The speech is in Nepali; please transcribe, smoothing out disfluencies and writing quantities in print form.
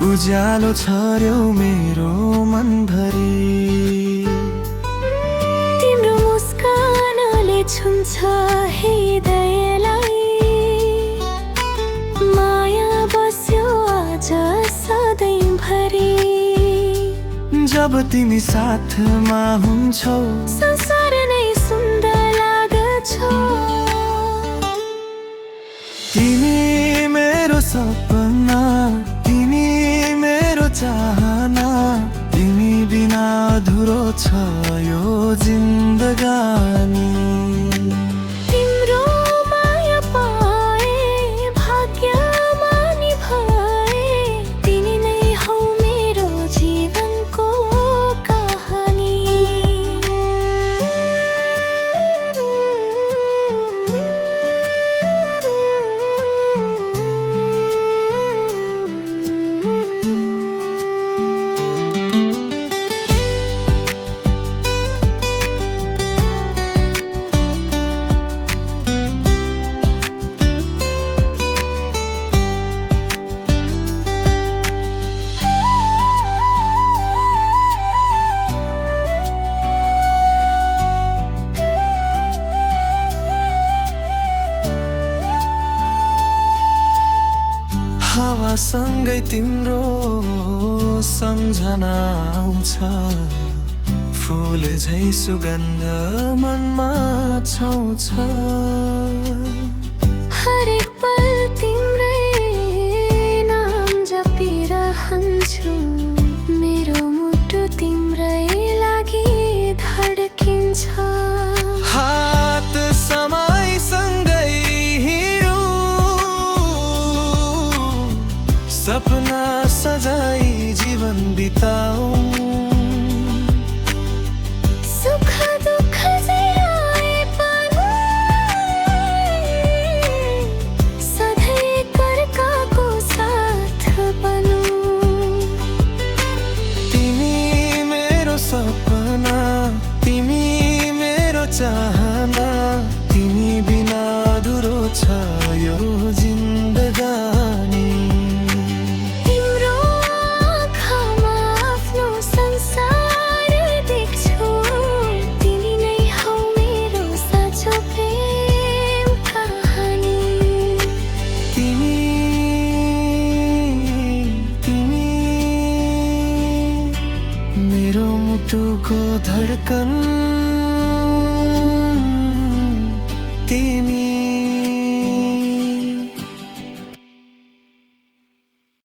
उज्यालो छर्यौ मेरो मनभरि। तिम्रो मुस्कानले छुन्छ हृदयलाई, माया बस्यो आज सधैँभरि। जब तिमी साथमा हुन्छौ संसार नै सुन्दर लाग्छ। तिमी मेरो सपना, तिमी मेरो चाहना, तिमी बिना अधुरो छ यो जिन्दगानी। तिम्रो माया पाए भाग्यमानी भए, तिमी नै हौ मेरो जीवनको कहानी। हावासँगै तिम्रो सम्झना आउँछ, फुल झै सुगन्ध मनमा छाउँछ। हरेक पल तिम्रै नाम जपिरहन्छु, मेरो मुटु तिम्रै लागि धड्किन्छ। हात समयसँगै हिँडौँ, सपना सजाई जीवन बिताऊ। सुख दुःख जे आए पनि सधैँ एकअर्काको साथ बनौँ। तिमी मेरो सपना, तिमी मेरो चाहना, तिमी बिना अधुरो छ यो जिन्दगानी। तिम्रो आँखामा आफ्नो संसार देख्छु, तिमी नै हौ मेरो साँचो प्रेम कहानी। तिमी तिमी मेरो मुटुको धड्कन।